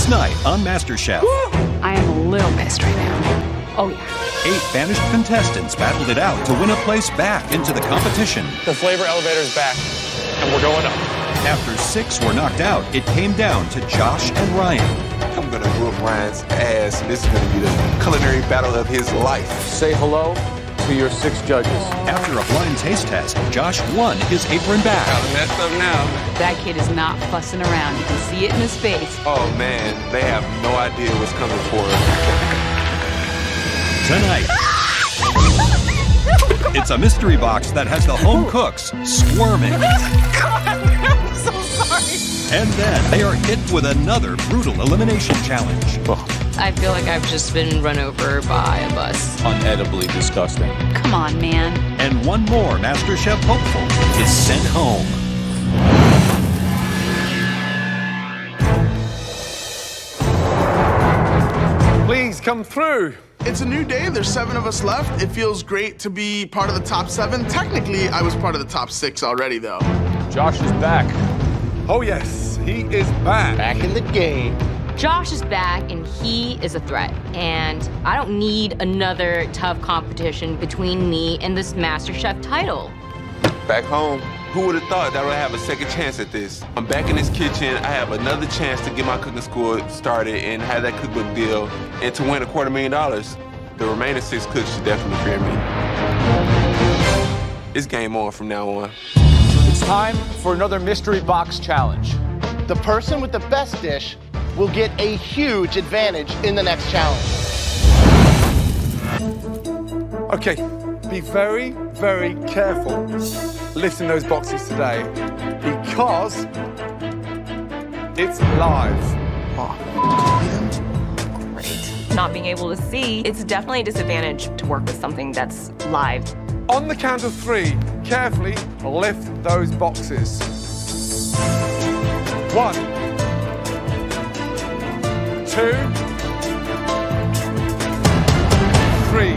Last night on MasterChef. I am a little pissed right now. Oh, yeah. 8 banished contestants battled it out to win a place back into the competition. The flavor elevator is back, and we're going up. After 6 were knocked out, it came down to Josh and Ryan. I'm gonna whoop Ryan's ass. This is gonna be the culinary battle of his life. Say hello to your 6 judges. After a blind taste test, Josh won his apron back. Kinda messed up now. That kid is not fussing around. You can see it in his face. Oh man, they have no idea what's coming for us. Tonight, it's a mystery box that has the home cooks squirming. God, I'm so sorry. And then they are hit with another brutal elimination challenge. I feel like I've just been run over by a bus. Unedibly disgusting. Come on, man. And one more MasterChef hopeful is sent home. Please come through. It's a new day. There's 7 of us left. It feels great to be part of the top 7. Technically, I was part of the top 6 already, though. Josh is back. Oh, yes, he is back. Back in the game. Josh is back, and he is a threat. And I don't need another tough competition between me and this MasterChef title. Back home, who would have thought that I would have a second chance at this? I'm back in this kitchen. I have another chance to get my cooking school started and have that cookbook deal and to win $250,000. The remaining 6 cooks should definitely fear me. It's game on from now on. It's time for another mystery box challenge. The person with the best dish will get a huge advantage in the next challenge. Okay, be very, very careful lifting those boxes today because it's live. Not being able to see, it's definitely a disadvantage to work with something that's live. On the count of 3, carefully lift those boxes. 1, 2, 3.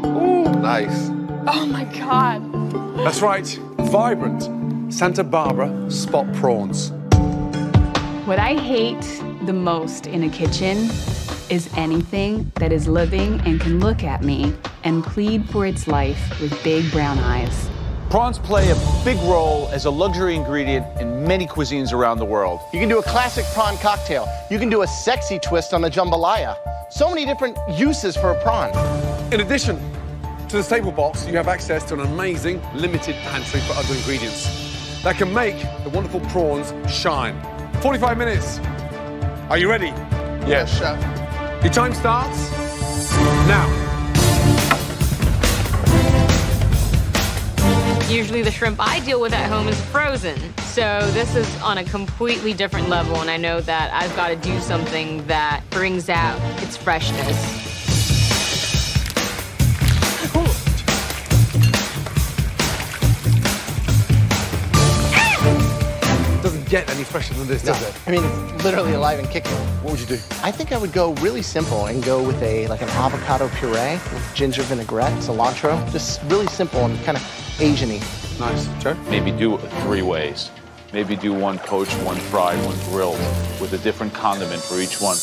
Ooh, Nice. Oh my God. that's right. Vibrant Santa Barbara spot prawns. What I hate the most in a kitchen is anything that is living and can look at me and plead for its life with big brown eyes. Prawns play a big role as a luxury ingredient in many cuisines around the world. You can do a classic prawn cocktail. You can do a sexy twist on the jambalaya. So many different uses for a prawn. In addition to the staple box, you have access to an amazing limited pantry for other ingredients that can make the wonderful prawns shine. 45 minutes. Are you ready? Yes, Chef. Your time starts now. Usually the shrimp I deal with at home is frozen. So this is on a completely different level, and I know that I've got to do something that brings out its freshness. Doesn't get any fresher than this, does it? I mean, it's literally alive and kicking. What would you do? I think I would go really simple and go with an avocado puree with ginger vinaigrette, cilantro. Just really simple and kind of Asian-y. Nice. Joe? Maybe do it 3 ways. Maybe do 1 poached, 1 fried, 1 grilled, with a different condiment for each one.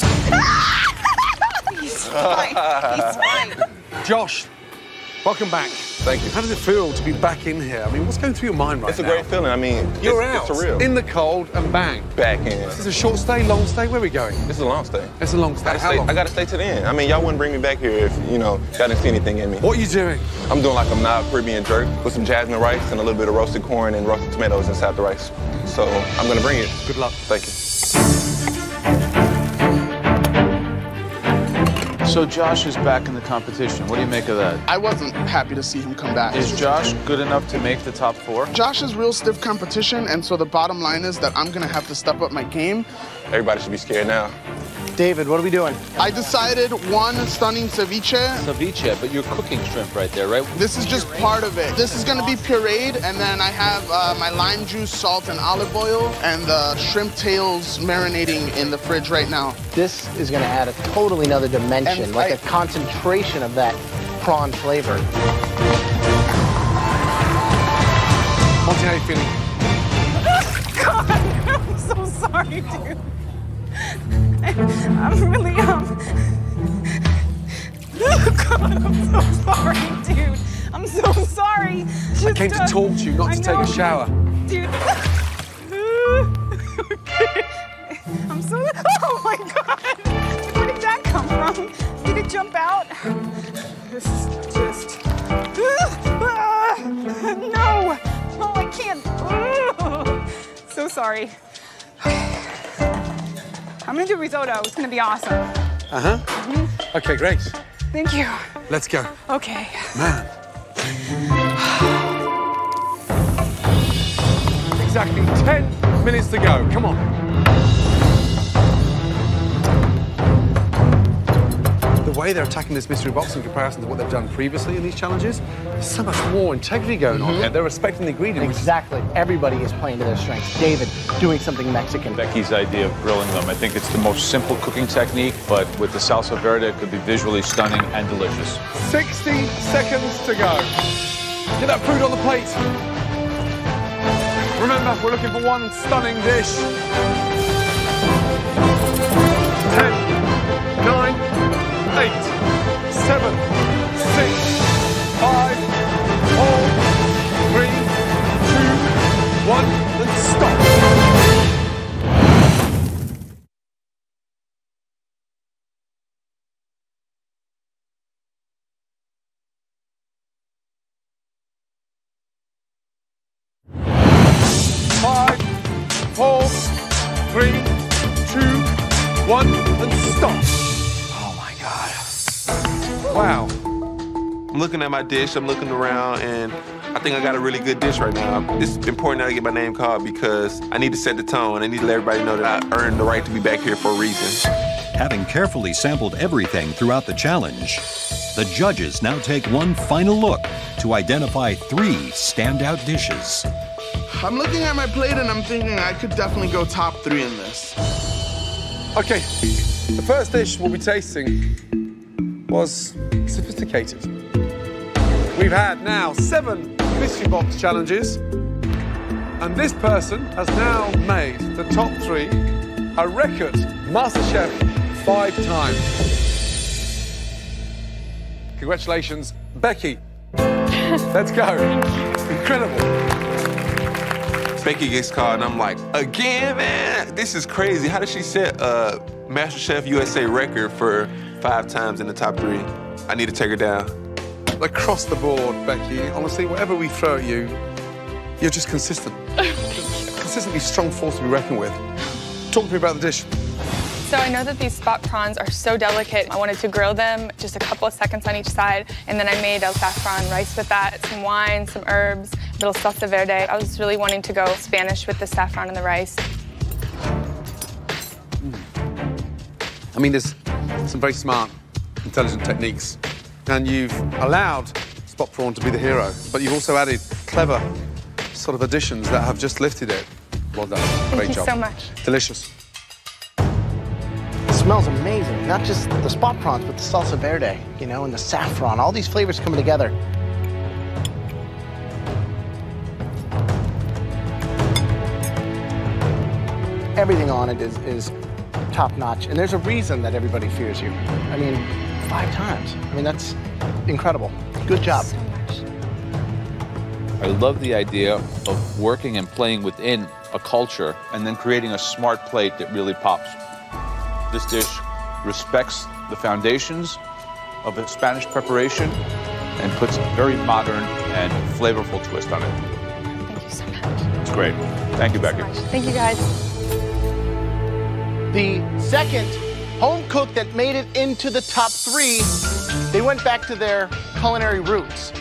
He's fine. He's fine. Josh, welcome back. Thank you. How does it feel to be back in here? I mean, what's going through your mind right now? It's a great feeling. I mean, You're it's out surreal. in the cold and bang. Back in. This is a short stay, long stay. Where are we going? This is a long stay. It's a long stay. How long? I gotta stay to the end. I mean, y'all wouldn't bring me back here if, y'all didn't see anything in me. What are you doing? I'm doing like a Knob Caribbean jerk with some jasmine rice and a little bit of roasted corn and roasted tomatoes inside the rice. So I'm gonna bring it. Good luck. Thank you. So Josh is back in the competition. What do you make of that? I wasn't happy to see him come back. Is Josh good enough to make the top 4? Josh is real stiff competition, and so the bottom line is that I'm gonna have to step up my game. Everybody should be scared now. David, what are we doing? I decided 1 stunning ceviche. Ceviche, but you're cooking shrimp right there, right? This is just part of it. This is gonna be pureed, and then I have my lime juice, salt, and olive oil, and the shrimp tails marinating in the fridge right now. This is going to add a totally another dimension, And like a concentration of that prawn flavor. Monty, how are you feeling? God. sorry, dude. I'm really, Oh, God, I'm so sorry, dude. I'm so sorry. I came to talk to you, not to take a shower. Dude. Okay. I'm so... Oh, my God. Where did that come from? Did it jump out? This is just... No. Oh, I can't. So sorry. I'm gonna do risotto. It's gonna be awesome. Uh-huh. Mm-hmm. Okay, great. Thank you. Let's go. Okay. Man. Exactly 10 minutes to go. Come on. The way they're attacking this mystery box in comparison to what they've done previously in these challenges, there's so much more integrity going on here. They're respecting the ingredients. Exactly. Everybody is playing to their strengths. David doing something Mexican. Becky's idea of grilling them, I think it's the most simple cooking technique, but with the salsa verde, it could be visually stunning and delicious. 60 seconds to go. Get that food on the plate. Remember, we're looking for one stunning dish. 10, 9, 8, 7, 6, 5, 4, 3, 2, 1, and stop. Five, 4, 3, 2, 1, and stop. Wow. I'm looking at my dish, I'm looking around, and I think I got a really good dish right now. It's important that I get my name called because I need to set the tone. I need to let everybody know that I earned the right to be back here for a reason. Having carefully sampled everything throughout the challenge, the judges now take one final look to identify 3 standout dishes. I'm looking at my plate and I'm thinking I could definitely go top 3 in this. Okay, the first dish we'll be tasting was sophisticated. We've had now 7 mystery box challenges, and this person has now made the top 3, a record MasterChef 5 times. Congratulations, Becky. Let's go. Incredible. Becky gets called, and I'm like, again, man, this is crazy. How did she set a MasterChef USA record for 5 times in the top 3? I need to take her down. Across the board, Becky, honestly, whatever we throw at you, you're just consistent. Consistently strong force to be reckoned with. Talk to me about the dish. So I know that these spot prawns are so delicate. I wanted to grill them just a couple of seconds on each side, and then I made el saffron rice with that, some wine, some herbs, a little salsa verde. I was really wanting to go Spanish with the saffron and the rice. I mean, there's some very smart, intelligent techniques, and you've allowed spot prawn to be the hero, but you've also added clever sort of additions that have just lifted it. Well done. Great job. Thank you so much. Delicious. It smells amazing. Not just the spot prawns, but the salsa verde, you know, and the saffron. All these flavors coming together. Everything on it is top-notch, and there's a reason that everybody fears you. I mean, 5 times. I mean, that's incredible. Good job. So much. I love the idea of working and playing within a culture and then creating a smart plate that really pops. This dish respects the foundations of a Spanish preparation and puts a very modern and flavorful twist on it. Thank you so much. It's great. Thank you, Becky. Thank you, guys. The second home cook that made it into the top 3, they went back to their culinary roots.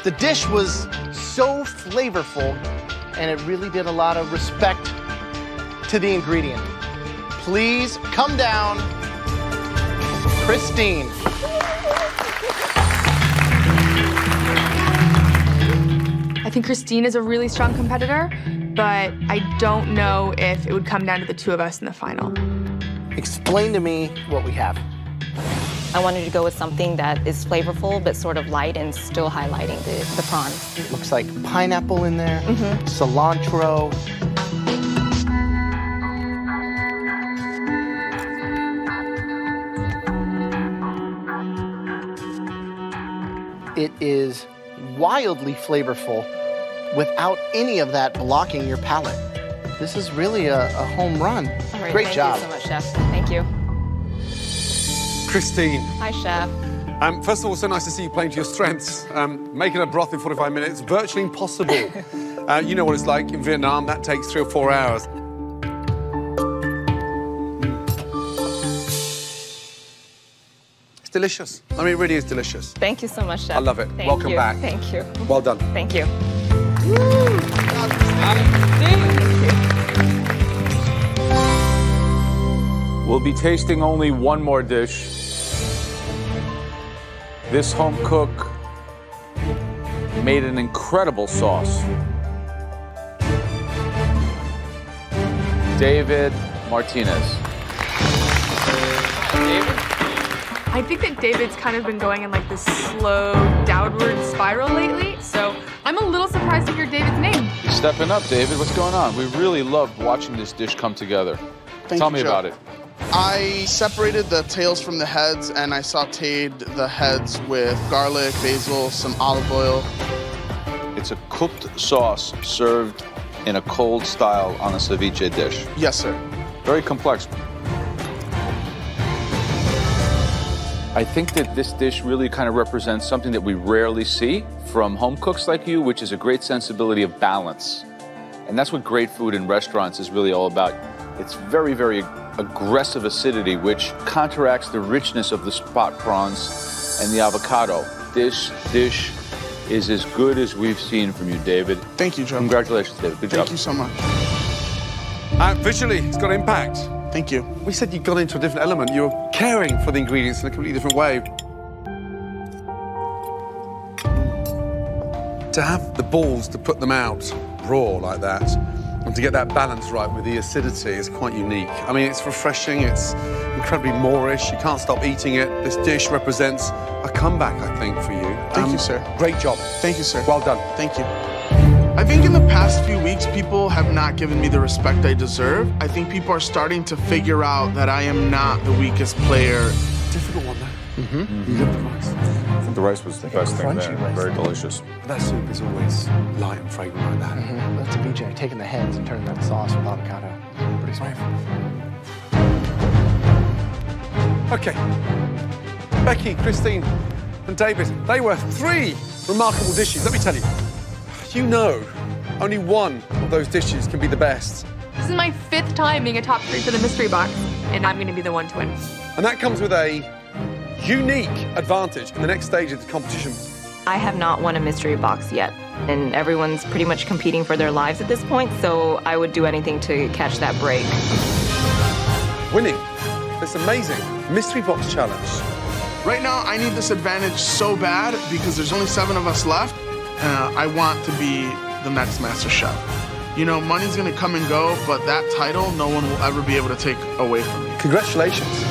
The dish was so flavorful, and it really did a lot of respect to the ingredient. Please come down, Christine. I think Christine is a really strong competitor, but I don't know if it would come down to the 2 of us in the final. Explain to me what we have. I wanted to go with something that is flavorful, but sort of light and still highlighting the prawns. It looks like pineapple in there, cilantro. It is wildly flavorful without any of that blocking your palate. This is really a home run. All right, Great job. Thank you so much, Chef. Thank you. Christine. Hi, Chef. First of all, so nice to see you playing to your strengths. Making a broth in 45 minutes, virtually impossible. You know what it's like in Vietnam, that takes 3 or 4 hours. It's delicious. I mean, it really is delicious. Thank you so much, Chef. I love it. Thank Welcome you. back. Thank you. Well done. Thank you. We'll be tasting only one more dish. This home cook made an incredible sauce. David Martinez. David? I think that David's kind of been going in like this slow downward spiral lately, so I'm a little surprised to hear David's name. You're stepping up, David. What's going on? We really loved watching this dish come together. Tell me about it. I separated the tails from the heads and I sauteed the heads with garlic, basil, some olive oil. It's a cooked sauce served in a cold style on a ceviche dish. Yes, sir. Very complex. I think that this dish really kind of represents something that we rarely see from home cooks like you, which is a great sensibility of balance. And that's what great food in restaurants is really all about. It's very, very aggressive acidity, which counteracts the richness of the spot prawns and the avocado. This dish is as good as we've seen from you, David. Thank you, Joe. Congratulations, David. Good job. Thank you so much. Visually, it's got impact. Thank you. We said you got into a different element. You were caring for the ingredients in a completely different way. To have the balls to put them out raw like that, and to get that balance right with the acidity is quite unique. I mean, it's refreshing, it's incredibly Moorish, you can't stop eating it. This dish represents a comeback, I think, for you. Thank you, sir. Great job. Thank you, sir. Well done. Thank you. I think in the past few weeks, people have not given me the respect I deserve. I think people are starting to figure out that I am not the weakest player. Difficult one, though. Mm-hmm. You love the rice. I think the rice was the best thing there. Very delicious. That soup is always light and fragrant like that. Mm-hmm. That's ceviche, taking the heads and turning that sauce with avocado. Pretty smart. Okay. Becky, Christine, and David, they were 3 remarkable dishes. Let me tell you, you know, only one of those dishes can be the best. This is my 5th time being a top 3 for the mystery box, and I'm gonna be the one to win. And that comes with a unique advantage in the next stage of the competition. I have not won a mystery box yet, and everyone's pretty much competing for their lives at this point, so I would do anything to catch that break. Winning this amazing mystery box challenge. Right now, I need this advantage so bad because there's only 7 of us left. I want to be the next Master Chef. You know, money's gonna come and go, but that title, no one will ever be able to take away from me. Congratulations.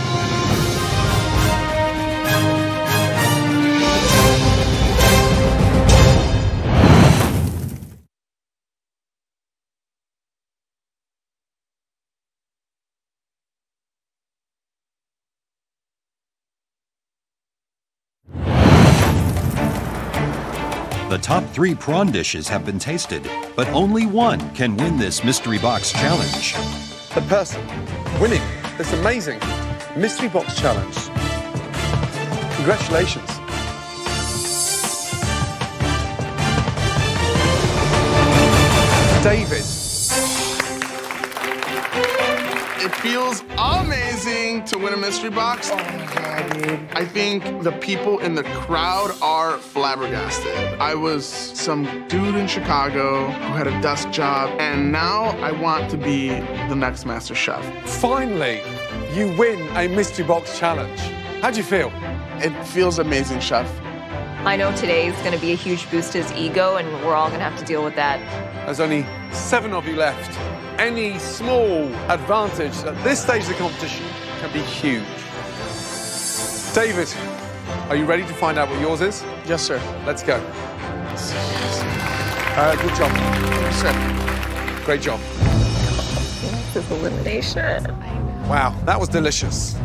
The top 3 prawn dishes have been tasted, but only one can win this mystery box challenge. The person winning this amazing mystery box challenge. Congratulations. David. It feels amazing to win a mystery box. Oh my God, dude. I think the people in the crowd are flabbergasted. I was some dude in Chicago who had a desk job, and now I want to be the next Master Chef. Finally, you win a mystery box challenge. How do you feel? It feels amazing, Chef. I know today is going to be a huge boost to his ego, and we're all going to have to deal with that. There's only 7 of you left. Any small advantage at this stage of the competition can be huge. David, are you ready to find out what yours is? Yes, sir. Let's go. Good job. Yes, sir. Great job. This is elimination. Wow, that was delicious.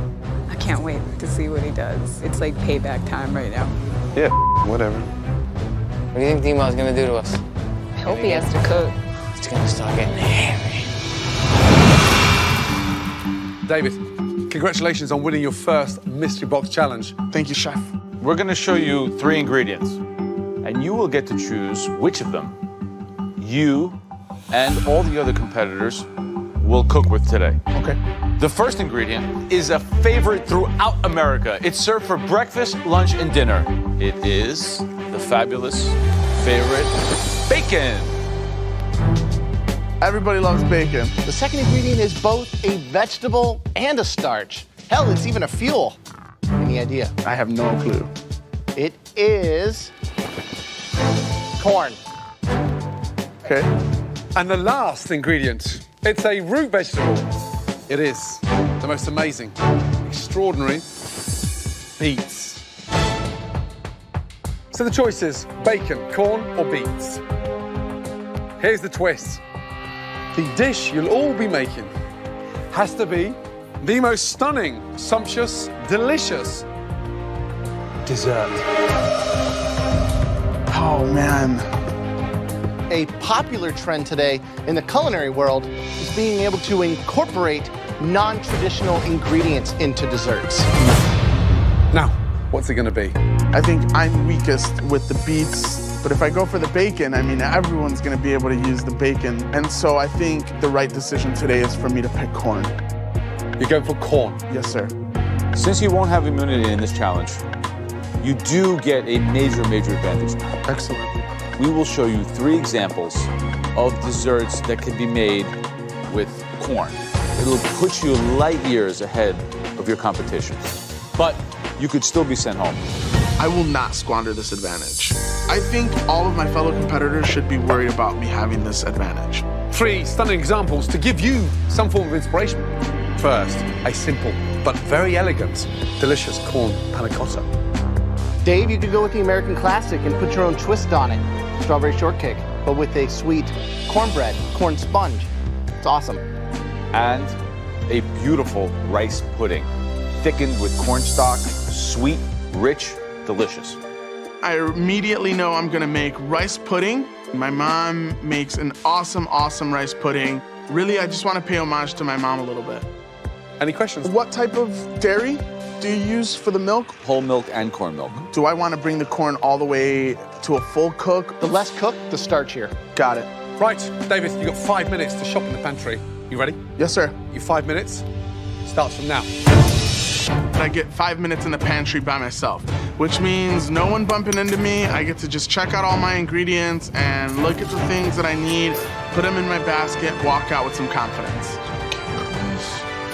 I can't wait to see what he does. It's like payback time right now. Yeah. Whatever. What do you think D-Ma's gonna do to us? I hope he has to cook. It's gonna start getting hairy. David, congratulations on winning your first mystery box challenge. Thank you, chef. We're going to show you 3 ingredients, and you will get to choose which of them you and all the other competitors will cook with today. Okay. The first ingredient is a favorite throughout America. It's served for breakfast, lunch, and dinner. It is the fabulous favorite bacon. Everybody loves bacon. The second ingredient is both a vegetable and a starch. Hell, it's even a fuel. Any idea? I have no clue. It is corn. Okay. And the last ingredient, it's a root vegetable. It is the most amazing, extraordinary beets. So the choice is bacon, corn, or beets. Here's the twist. The dish you'll all be making has to be the most stunning, sumptuous, delicious dessert. Oh, man. A popular trend today in the culinary world is being able to incorporate non-traditional ingredients into desserts. Now, what's it going to be? I think I'm weakest with the beets, but if I go for the bacon, I mean, everyone's going to be able to use the bacon. And so I think the right decision today is for me to pick corn. You're going for corn? Yes, sir. Since you won't have immunity in this challenge, you do get a major advantage. Excellent. We will show you 3 examples of desserts that can be made with corn. It'll put you light years ahead of your competition, but you could still be sent home. I will not squander this advantage. I think all of my fellow competitors should be worried about me having this advantage. 3 stunning examples to give you some form of inspiration. First, a simple but very elegant, delicious corn panna cotta. Dave, you could go with the American classic and put your own twist on it. Strawberry shortcake, but with a sweet cornbread, corn sponge. It's awesome. And a beautiful rice pudding, thickened with cornstarch, sweet, rich, delicious. I immediately know I'm gonna make rice pudding. My mom makes an awesome rice pudding. Really, I just wanna pay homage to my mom a little bit. Any questions? What type of dairy do you use for the milk? Whole milk and corn milk. Do I wanna bring the corn all the way to a full cook? The less cooked, the starchier. Got it. Right, David, you've got 5 minutes to shop in the pantry. You ready? Yes, sir. Your 5 minutes starts from now. I get 5 minutes in the pantry by myself, which means no one bumping into me. I get to just check out all my ingredients and look at the things that I need, put them in my basket, walk out with some confidence.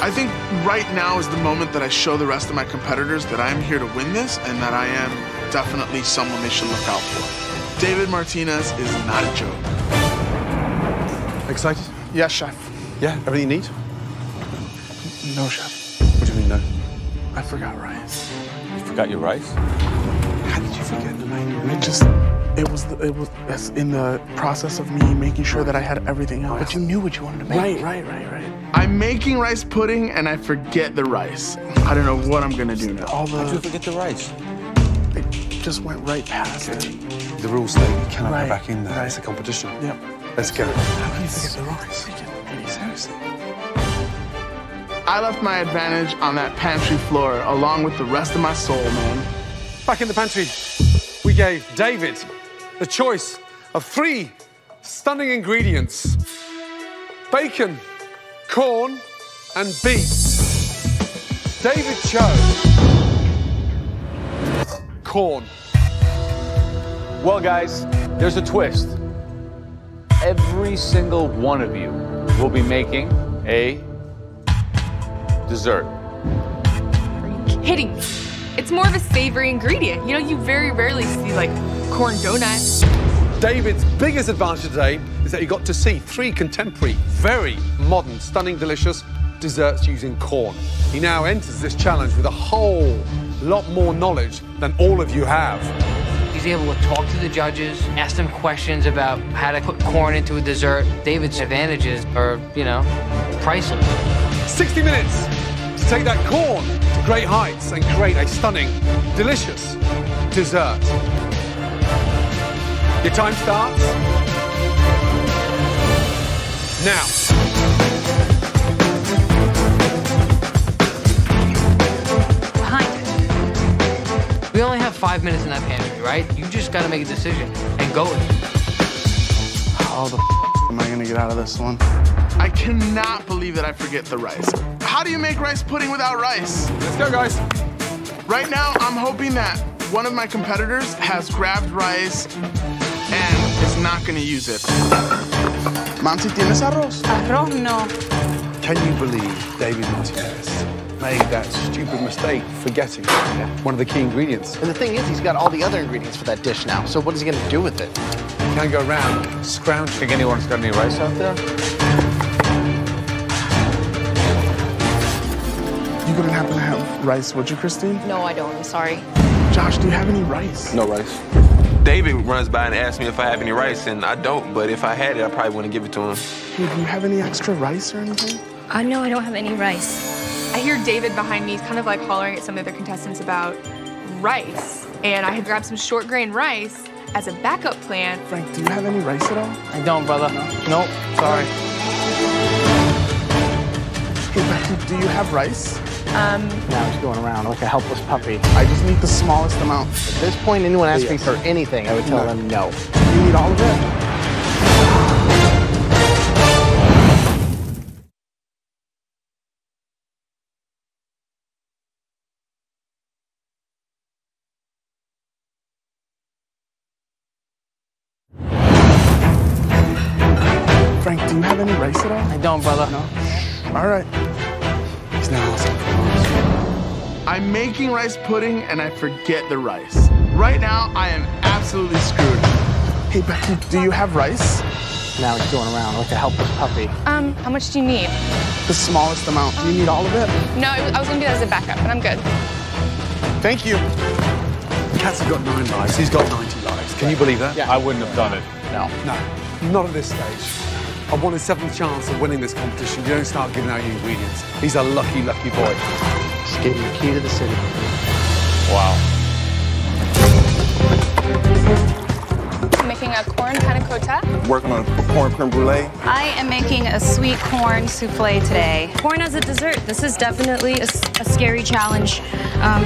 I think right now is the moment that I show the rest of my competitors that I'm here to win this and that I am definitely someone they should look out for. David Martinez is not a joke. Excited? Yes, chef. Yeah, everything you need? No, chef. What do you mean, no? I forgot rice. You forgot your rice? How did you forget the main ingredient? It was in the process of me making sure that I had everything else. But you knew what you wanted to make. Right. I'm making rice pudding and I forget the rice. I don't know what I'm gonna do now. How did you forget the rice? It just went right past it. The rules say you cannot Right, go back in there. right. It's a competition. Yep. Let's go. How can you forget the rice? Seriously. I left my advantage on that pantry floor along with the rest of my soul, man. Back in the pantry, we gave David the choice of 3 stunning ingredients. Bacon, corn, and beets. David chose corn. Well, guys, there's a twist. Every single one of you will be making a dessert. Are you kidding me? It's more of a savory ingredient. You know, you very rarely see like corn donuts. David's biggest advantage today is that he got to see 3 contemporary, very modern, stunning, delicious desserts using corn. He now enters this challenge with a whole lot more knowledge than all of you have. He's able to talk to the judges, ask them questions about how to put corn into a dessert. David's advantages are, you know, priceless. 60 minutes to take that corn to great heights and create a stunning, delicious dessert. Your time starts now. We only have 5 minutes in that pantry, right? You just gotta make a decision and go with it. How the am I gonna get out of this one? I cannot believe that I forget the rice. How do you make rice pudding without rice? Let's go, guys. Right now, I'm hoping that one of my competitors has grabbed rice and is not gonna use it. Mamsi, ¿tienes arroz? Arroz no. Can you believe David Martinez made that stupid mistake forgetting one of the key ingredients? And the thing is, he's got all the other ingredients for that dish now. So what is he gonna do with it? You can't go around scrounging. Think anyone's got any rice out there? You gonna happen to have rice, would you, Christine? No, I don't. I'm sorry. Josh, do you have any rice? No rice. David runs by and asks me if I have any rice, and I don't, but if I had it, I probably wouldn't give it to him. Hey, do you have any extra rice or anything? No, I don't have any rice. I hear David behind me. He's kind of like hollering at some of the other contestants about rice. And I had grabbed some short grain rice as a backup plan. Frank, do you have any rice at all? I don't, brother. Nope, sorry. Hey, Becky, do you have rice? Now he's going around like a helpless puppy. I just need the smallest amount. At this point, anyone asking for anything, I would tell them no. You need all of it? Frank, do you have any rice at all? I don't, brother. No? All right. He's now asking for rice. I'm making rice pudding and I forget the rice. Right now, I am absolutely screwed. Hey, Becky, do you have rice? Now he's going around like a helpless puppy. How much do you need? The smallest amount. Do you need all of it? No, I was gonna do that as a backup, but I'm good. Thank you. Kat's got 9 lives. He's got 90 lives. Can you believe that? Yeah. I wouldn't have done it. No. No, not at this stage. I want his 7th chance of winning this competition. You don't start giving out your ingredients. He's a lucky, lucky boy. Just gave him the key to the city. Wow. I'm making a corn panna cotta. Working on a corn creme brulee. I am making a sweet corn souffle today. Corn as a dessert. This is definitely a scary challenge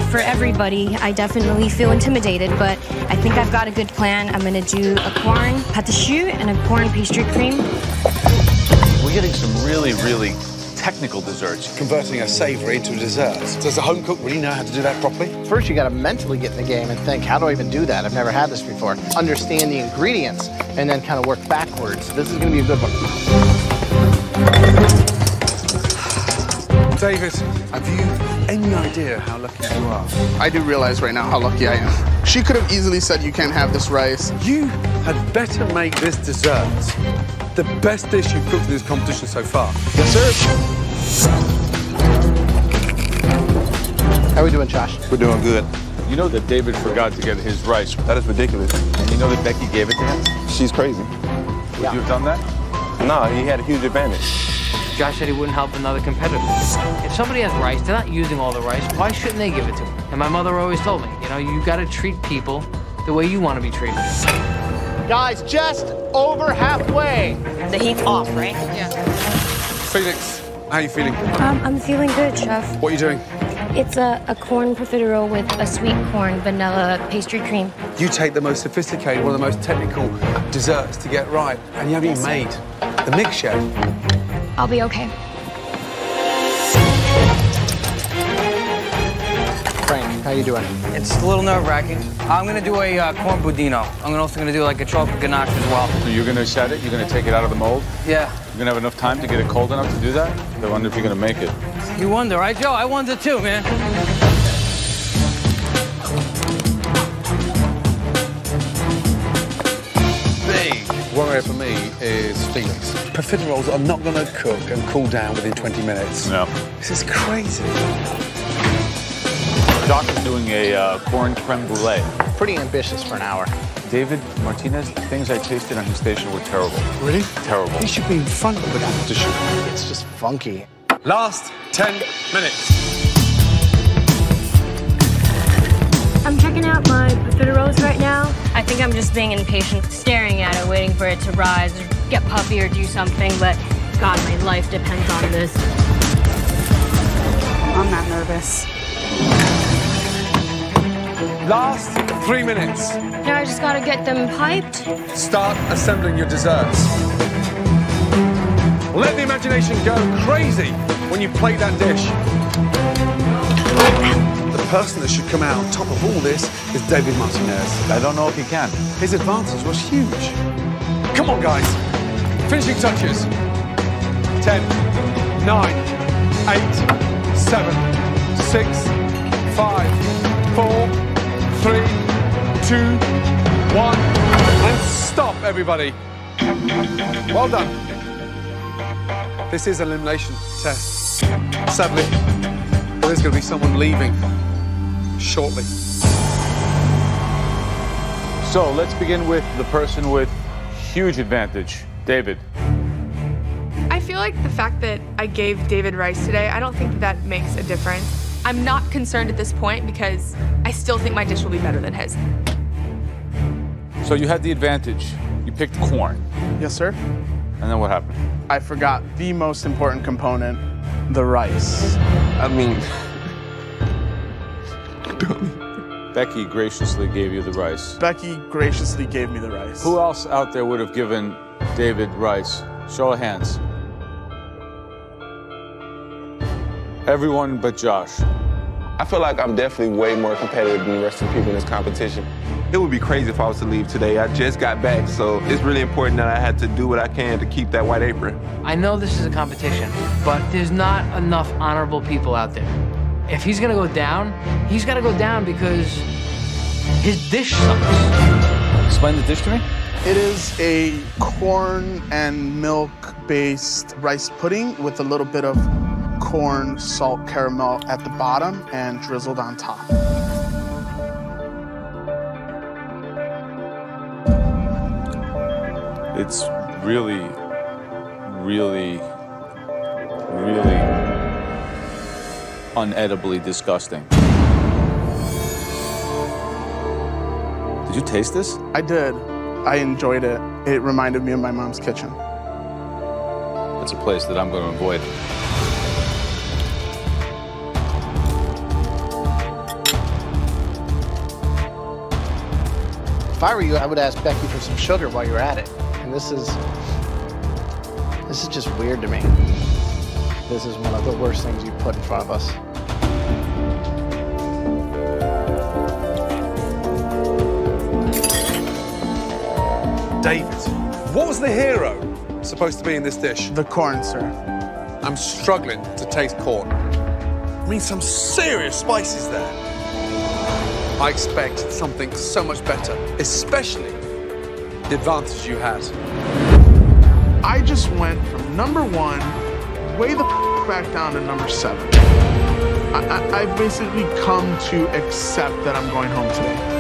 for everybody. I definitely feel intimidated, but I think I've got a good plan. I'm gonna do a corn pâte choux and a corn pastry cream. We're getting some really, really technical desserts. Converting a savory into a dessert. Does a home cook really know how to do that properly? First, you gotta mentally get in the game and think, how do I even do that? I've never had this before. Understand the ingredients and then kind of work backwards. This is gonna be a good one. David, have you any idea how lucky you are? I do realize right now how lucky I am. She could have easily said you can't have this rice. You had better make this dessert the best dish you've cooked in this competition so far. Yes, sir. How are we doing, Josh? We're doing good. You know that David forgot to get his rice. That is ridiculous. And you know that Becky gave it to him? She's crazy. Would you have done that? No, he had a huge advantage. Josh said he wouldn't help another competitor. If somebody has rice, they're not using all the rice, why shouldn't they give it to them? And my mother always told me, you know, you gotta treat people the way you want to be treated. Guys, just over halfway. The heat's off, right? Yeah. Felix, how are you feeling? I'm feeling good, Chef. What are you doing? It's a corn profiterole with a sweet corn vanilla pastry cream. You take the most sophisticated, one of the most technical desserts to get right, and you haven't even made the mix yet. I'll be okay. Frank, how you doing? It's a little nerve-wracking. I'm gonna do a corn budino. I'm also gonna do like a chocolate ganache as well. So you're gonna set it? You're gonna take it out of the mold? Yeah. You're gonna have enough time to get it cold enough to do that? I wonder if you're gonna make it. You wonder, right, Joe? I wonder too, man. Big worry for me is Felix. Profiteroles are not going to cook and cool down within 20 minutes. No. This is crazy. Doc is doing a corn creme brulee. Pretty ambitious for an hour. David Martinez, the things I tasted on his station were terrible. Really? Terrible. He should be in front of the competition. It's just funky. Last 10 minutes. I'm checking out my profiteroles right now. I think I'm just being impatient, staring at it, waiting for it to rise or get puffy or do something, but God, my life depends on this. I'm not nervous. Last 3 minutes. Now I just gotta get them piped. Start assembling your desserts. Let the imagination go crazy when you plate that dish. The person that should come out on top of all this is David Martinez. I don't know if he can. His advantage was huge. Come on, guys. Finishing touches. 10, 9, 8, 7, 6, 5, 4, 3, 2, 1, and stop, everybody. Well done. This is an elimination test. Sadly, there's going to be someone leaving shortly. So let's begin with the person with huge advantage, David. I feel like the fact that I gave David rice today, I don't think that makes a difference. I'm not concerned at this point because I still think my dish will be better than his. So you had the advantage. You picked corn. Yes, sir. And then what happened? I forgot the most important component, the rice. I mean, Becky graciously gave you the rice. Becky graciously gave me the rice. Who else out there would have given David rice? Show of hands. Everyone but Josh. I feel like I'm definitely way more competitive than the rest of the people in this competition. It would be crazy if I was to leave today. I just got back, so it's really important that I had to do what I can to keep that white apron. I know this is a competition, but there's not enough honorable people out there. If he's gonna go down, he's gotta go down because his dish sucks. Explain the dish to me. It is a corn and milk-based rice pudding with a little bit of corn, salt, caramel at the bottom and drizzled on top. It's really, really, really unedibly disgusting. Did you taste this? I did. I enjoyed it. It reminded me of my mom's kitchen. It's a place that I'm going to avoid. If I were you, I would ask Becky for some sugar while you're at it. And this is just weird to me. This is one of the worst things you put in front of us. David, what was the hero supposed to be in this dish? The corn, sir. I'm struggling to taste corn. I mean, some serious spices there. I expect something so much better, especially the advantage you had. I just went from number 1 way the back down to number 7. I've basically come to accept that I'm going home today.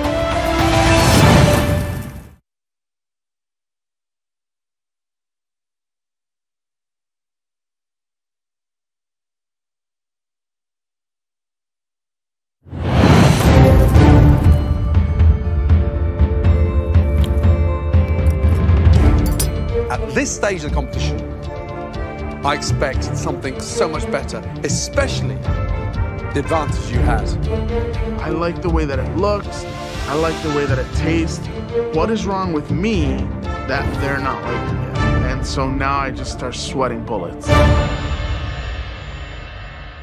At this stage of the competition, I expect something so much better, especially the advantage you had. I like the way that it looks. I like the way that it tastes. What is wrong with me that they're not liking it? And so now I just start sweating bullets.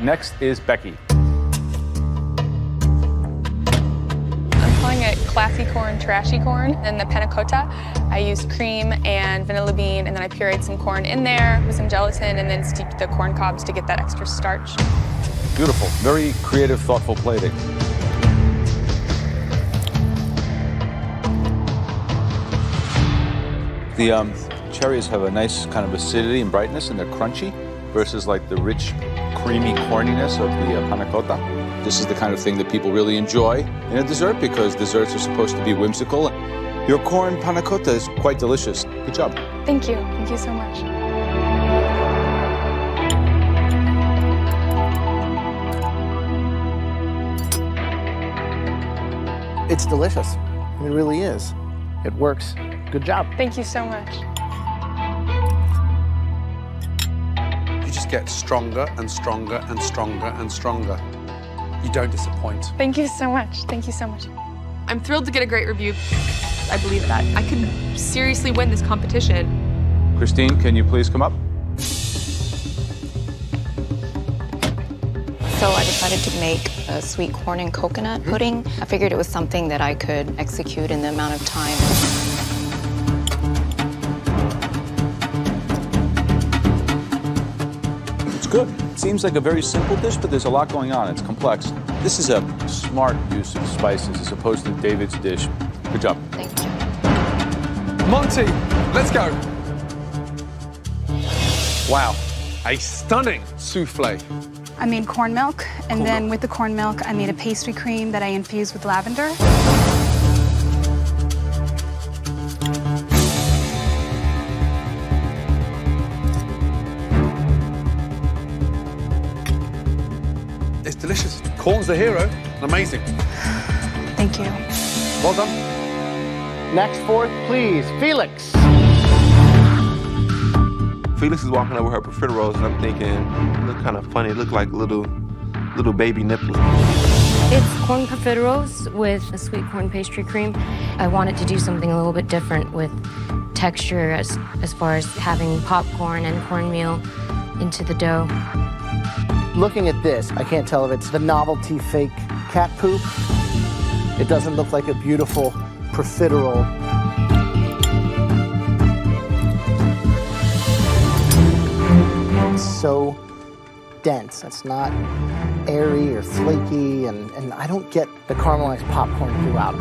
Next is Becky. I'm calling it classy corn, trashy corn. In the panna cotta, I used cream and vanilla bean, and then I pureed some corn in there with some gelatin, and then steeped the corn cobs to get that extra starch. Beautiful. Very creative, thoughtful plating. The cherries have a nice kind of acidity and brightness, and they're crunchy versus like the rich, creamy corniness of the panna cotta. This is the kind of thing that people really enjoy in a dessert because desserts are supposed to be whimsical. Your corn panna cotta is quite delicious. Good job. Thank you. Thank you so much. It's delicious. It really is. It works. Good job. Thank you so much. You just get stronger and stronger and stronger and stronger. You don't disappoint. Thank you so much. Thank you so much. I'm thrilled to get a great review. I believe that I could seriously win this competition. Christine, can you please come up? So I decided to make a sweet corn and coconut pudding. I figured it was something that I could execute in the amount of time. It's good. It seems like a very simple dish, but there's a lot going on. It's complex. This is a smart use of spices as opposed to David's dish. Good job. Thank you. Monty, let's go. Wow, a stunning souffle. I made corn milk, and then with the corn milk, I made a pastry cream that I infused with lavender. It's delicious. Corn's the hero. Amazing. Thank you. Well done. Next fourth, please, Felix. Felix is walking over her profiteroles, and I'm thinking, they look kind of funny. It look like little baby nipples. It's corn profiteroles with a sweet corn pastry cream. I wanted to do something a little bit different with texture as far as having popcorn and cornmeal into the dough. Looking at this, I can't tell if it's the novelty fake cat poop. It doesn't look like a beautiful profiterole. It's so dense. It's not airy or flaky, and I don't get the caramelized popcorn throughout.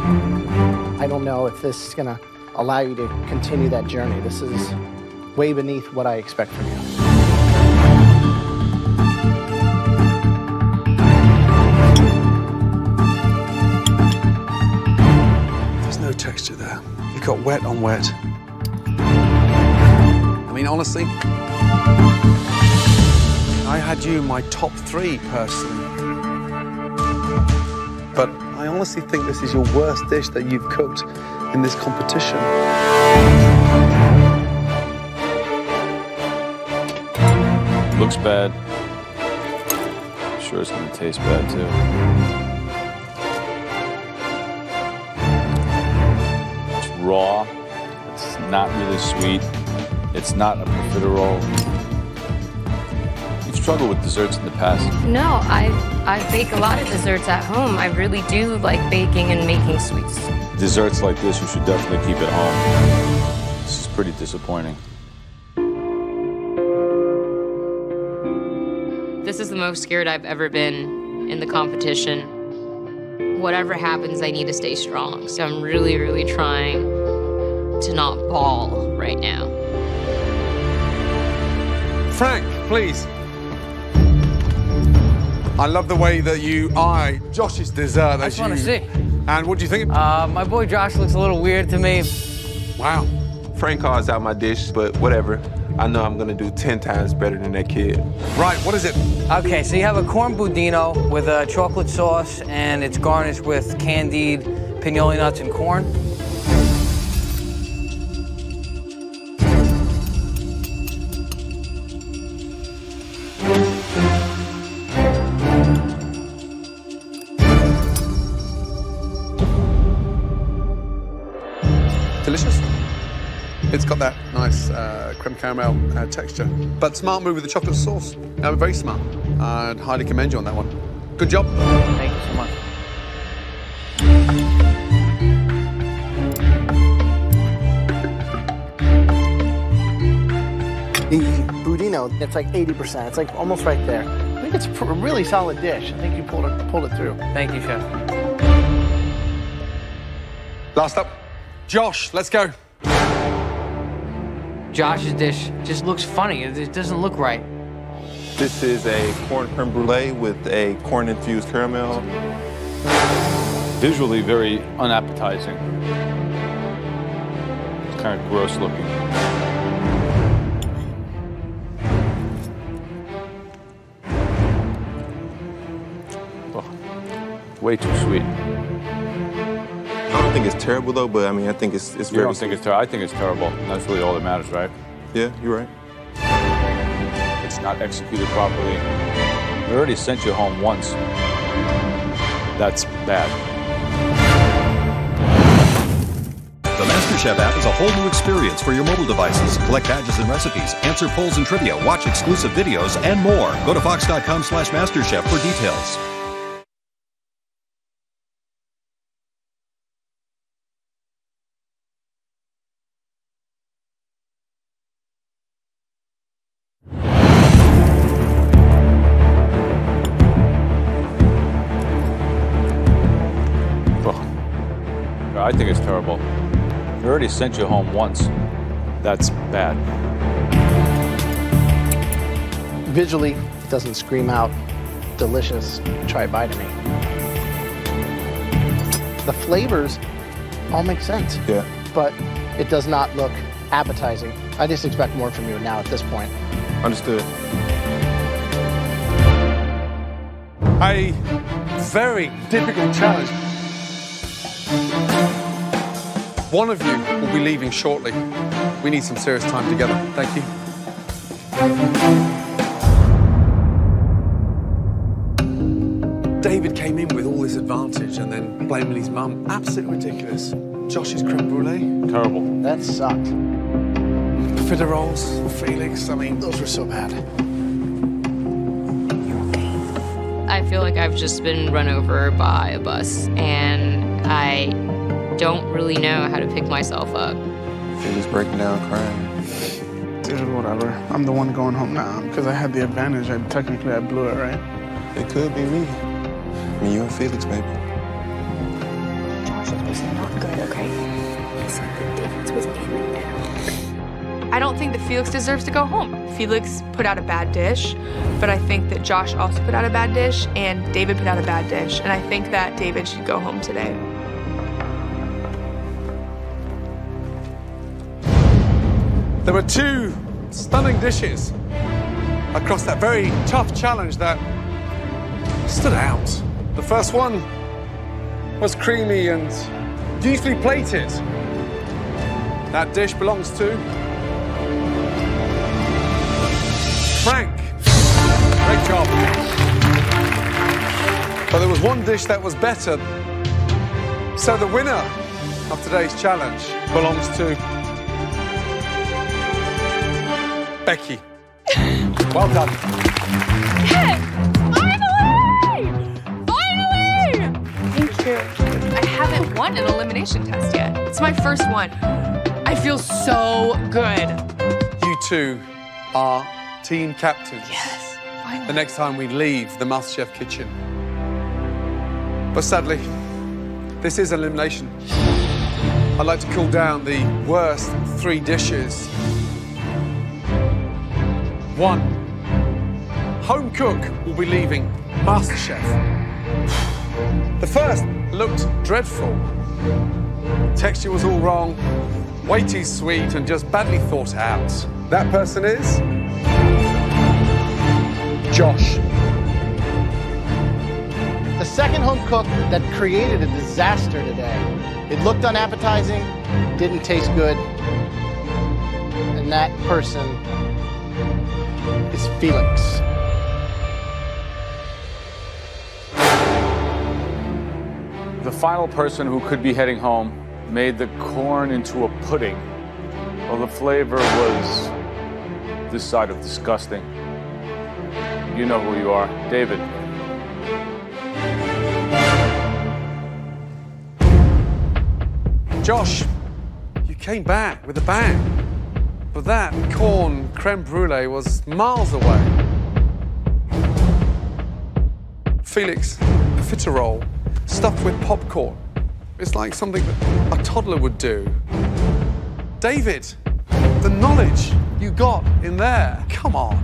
I don't know if this is gonna allow you to continue that journey. This is way beneath what I expect from you. There's no texture there. You've got wet on wet. I mean, honestly, I had you in my top 3 personally. But I honestly think this is your worst dish that you've cooked in this competition. Looks bad. I'm sure it's going to taste bad too. It's raw. It's not really sweet. It's not a profiterole. You've struggled with desserts in the past. No, I bake a lot of desserts at home. I really do like baking and making sweets. Desserts like this, you should definitely keep at home. This is pretty disappointing. This is the most scared I've ever been in the competition. Whatever happens, I need to stay strong. So I'm really, really trying to not bawl right now. Frank, please. I love the way that you eye Josh's dessert. I just want to see. And what do you think? My boy Josh looks a little weird to me. Wow. Frank calls out my dish, but whatever. I know I'm gonna do 10 times better than that kid. Right, what is it? Okay, so you have a corn budino with a chocolate sauce, and it's garnished with candied pinoli nuts and corn. Delicious. It's got that nice creme caramel texture. But smart move with the chocolate sauce. Very smart. I'd highly commend you on that one. Good job. Thank you so much. The budino, it's like 80%. It's like almost right there. I think it's a really solid dish. I think you pulled it through. Thank you, Chef. Last up, Josh, let's go. Josh's dish just looks funny. It doesn't look right. This is a corn creme brulee with a corn-infused caramel. Visually very unappetizing. It's kind of gross looking. Oh, way too sweet. don't think it's terrible though, but I mean, I think it's very. You don't think it's terrible? I think it's terrible. That's really all that matters, right? Yeah, you're right. It's not executed properly. We already sent you home once. That's bad. The MasterChef app is a whole new experience for your mobile devices. Collect badges and recipes, answer polls and trivia, watch exclusive videos, and more. Go to fox.com/MasterChef for details. I think it's terrible. We already sent you home once. That's bad. Visually, it doesn't scream out delicious. Try it by to me. The flavors all make sense. Yeah. But it does not look appetizing. I just expect more from you now at this point. Understood. A very difficult challenge. One of you will be leaving shortly. We need some serious time together. Thank you. David came in with all this advantage and then blaming his mum. Absolutely ridiculous. Josh's creme brulee. Terrible. That sucked. Profiteroles, Felix, I mean, those were so bad. I feel like I've just been run over by a bus, and I don't really know how to pick myself up. Felix breaking down, crying. Dude, whatever. I'm the one going home now because I had the advantage. Technically, I blew it, right? It could be me. I mean, you and Felix, baby. Josh was not good, okay? The difference was in and out. I don't think that Felix deserves to go home. Felix put out a bad dish, but I think that Josh also put out a bad dish, and David put out a bad dish, and I think that David should go home today. There were two stunning dishes across that very tough challenge that stood out. The first one was creamy and beautifully plated. That dish belongs to Frank. Great job. But there was one dish that was better. So the winner of today's challenge belongs to Becky. Well done. Yes! Finally! Finally! Thank you. I haven't won an elimination test yet. It's my first one. I feel so good. You two are team captains. Yes, finally. The next time we leave the MasterChef kitchen. But sadly, this is elimination. I'd like to cool down the worst three dishes. 1. Home cook will be leaving MasterChef. The first looked dreadful. Texture was all wrong, way too sweet, and just badly thought out. That person is Josh. The second home cook that created a disaster today. It looked unappetizing, didn't taste good, and that person is Felix. The final person who could be heading home made the corn into a pudding. Well, the flavor was this side of disgusting. You know who you are, David. Josh, you came back with a bang. But that corn creme brulee was miles away. Felix, a profiterole stuffed with popcorn. It's like something that a toddler would do. David, the knowledge you got in there, come on.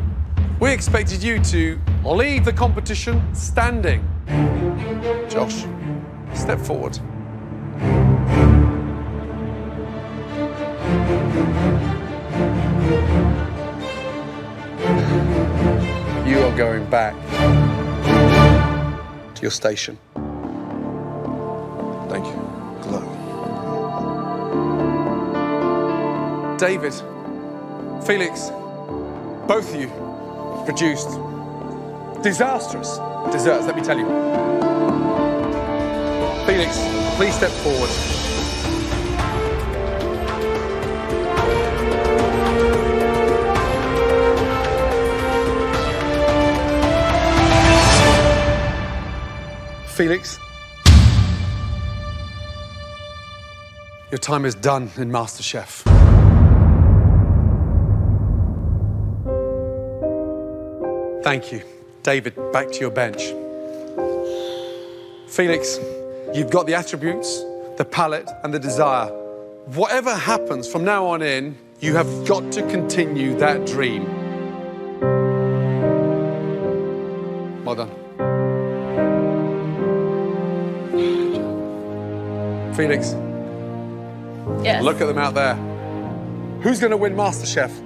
We expected you to leave the competition standing. Josh, step forward. You are going back to your station. Thank you. Good luck. David, Felix, both of you produced disastrous desserts, let me tell you. Felix, please step forward. Felix, your time is done in MasterChef. Thank you. David, back to your bench. Felix, you've got the attributes, the palate, and the desire. Whatever happens from now on in, you have got to continue that dream. Well done. Felix. Yes. Look at them out there. Who's going to win MasterChef?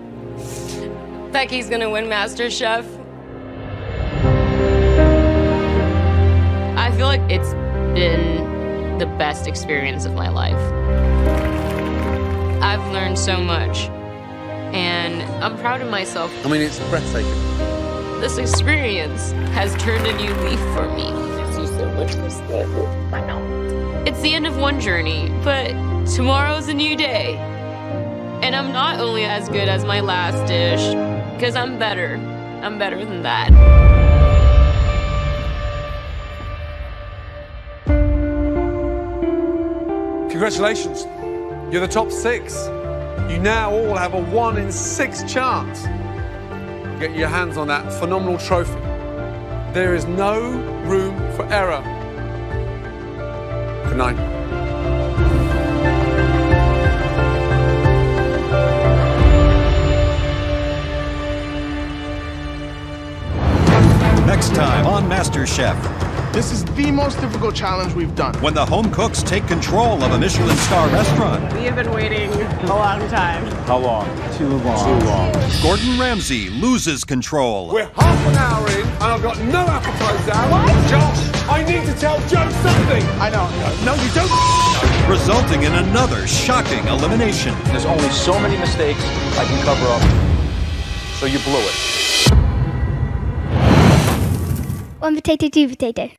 Becky's gonna win MasterChef. I feel like it's been the best experience of my life. I've learned so much, and I'm proud of myself. I mean, it's breathtaking. This experience has turned a new leaf for me. I know. It's the end of one journey, but tomorrow's a new day. And I'm not only as good as my last dish, because I'm better. I'm better than that. Congratulations. You're the top 6. You now all have a 1 in 6 chance to get your hands on that phenomenal trophy. There is no room for error. Good night. Next time on MasterChef. This is the most difficult challenge we've done. When the home cooks take control of a Michelin star restaurant. We have been waiting a long time. How long? Too long. Too long. Gordon Ramsay loses control. We're half an hour in, and I've got no appetite down. What? Josh, I need to tell Joe something. I know. No, you don't. Resulting in another shocking elimination. There's only so many mistakes I can cover up, so you blew it. 1 potato, 2 potato.